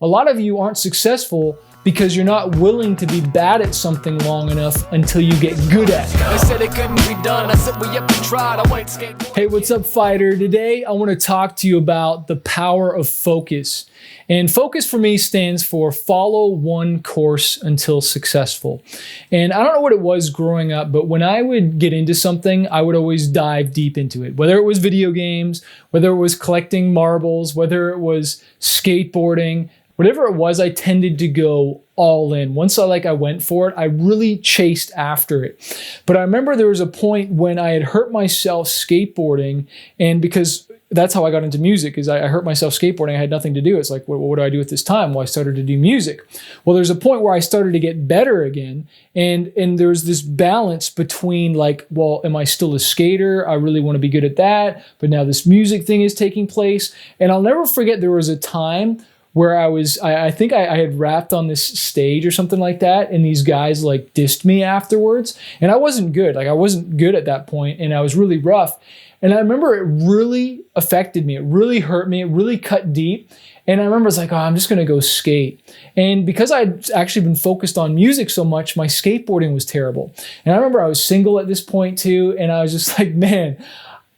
A lot of you aren't successful because you're not willing to be bad at something long enough until you get good at it. They said it couldn't be done. I said we have to try. I wait skate. Hey, what's up, fighter? Today I want to talk to you about the power of focus. And focus for me stands for follow one course until successful. And I don't know what it was growing up, but when I would get into something, I would always dive deep into it. Whether it was video games, whether it was collecting marbles, whether it was skateboarding, whatever it was, I tended to go all in. Once I went for it, I really chased after it. But I remember there was a point when I had hurt myself skateboarding, and because that's how I got into music, is I hurt myself skateboarding. I had nothing to do. It's like, what do I do at this time? Well, I started to do music. Well, there's a point where I started to get better again, and there's this balance between like, well, am I still a skater? I really want to be good at that, but now this music thing is taking place. And I'll never forget there was a time where I think I had rapped on this stage or something like that, and these guys like dissed me afterwards, and I wasn't good. Like I wasn't good at that point, and I was really rough. And I remember it really affected me. It really hurt me. It really cut deep. And I remember I was like, oh, I'm just gonna go skate. And because I'd actually been focused on music so much, my skateboarding was terrible. And I remember I was single at this point too, and I was just like, man,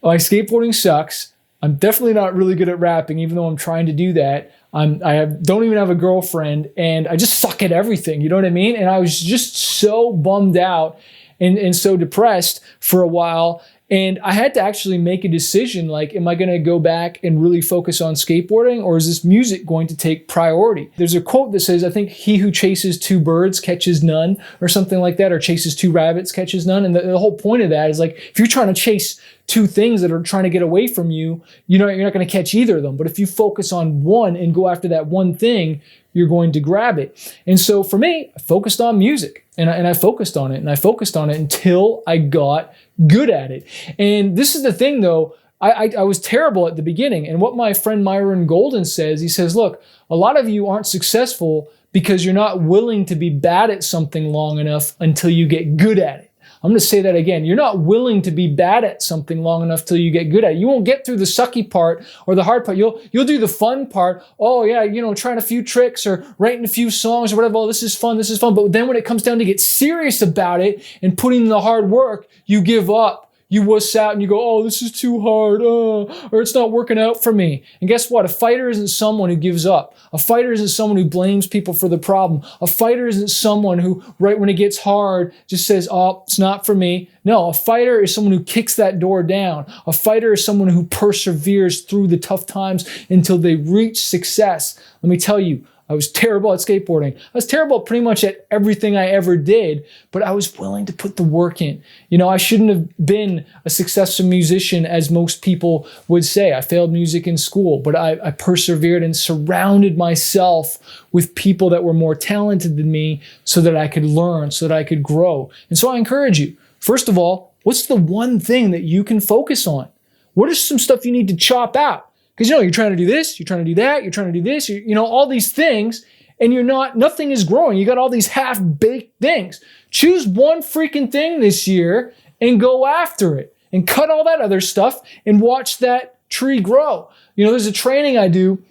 my skateboarding sucks. I'm definitely not really good at rapping, even though I'm trying to do that. Don't even have a girlfriend, and I just suck at everything, you know what I mean? And I was just so bummed out and so depressed for a while. And I had to actually make a decision, like, am I gonna go back and really focus on skateboarding, or is this music going to take priority? There's a quote that says, I think, he who chases two birds catches none, or something like that, or chases two rabbits catches none. And the whole point of that is like, if you're trying to chase two things that are trying to get away from you, you know, you're not gonna catch either of them. But if you focus on one and go after that one thing, you're going to grab it. And so for me, I focused on music, and I focused on it, and I focused on it until I got good at it. And this is the thing though, I was terrible at the beginning. And what my friend Myron Golden says, he says, look, a lot of you aren't successful because you're not willing to be bad at something long enough until you get good at it. I'm going to say that again. You're not willing to be bad at something long enough till you get good at it. You won't get through the sucky part or the hard part. You'll do the fun part. Oh yeah, you know, trying a few tricks or writing a few songs or whatever. Oh, this is fun. This is fun. But then when it comes down to get serious about it and putting in the hard work, you give up. You wuss out and you go, oh, this is too hard, or it's not working out for me. And guess what? A fighter isn't someone who gives up. A fighter isn't someone who blames people for the problem. A fighter isn't someone who, right when it gets hard, just says, oh, it's not for me. No, a fighter is someone who kicks that door down. A fighter is someone who perseveres through the tough times until they reach success. Let me tell you, I was terrible at skateboarding. I was terrible pretty much at everything I ever did, but I was willing to put the work in. You know, I shouldn't have been a successful musician as most people would say. I failed music in school, but I persevered and surrounded myself with people that were more talented than me so that I could learn, so that I could grow. And so I encourage you, first of all, what's the one thing that you can focus on? What is some stuff you need to chop out? Because, you know, you're trying to do this, you're trying to do that, you're trying to do this, you know, all these things, and nothing is growing. You got all these half-baked things. Choose one freaking thing this year and go after it and cut all that other stuff and watch that tree grow. You know, there's a training I do,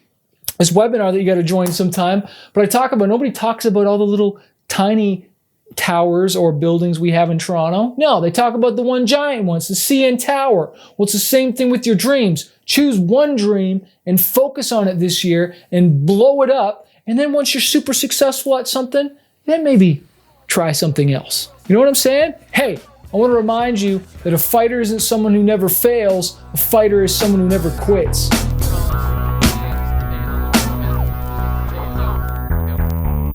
this webinar that you got to join sometime, but I talk about, nobody talks about all the little tiny towers or buildings we have in Toronto. No, they talk about the one giant one, it's the CN Tower. Well, it's the same thing with your dreams. Choose one dream and focus on it this year and blow it up. And then once you're super successful at something, then maybe try something else. You know what I'm saying? Hey, I want to remind you that a fighter isn't someone who never fails. A fighter is someone who never quits.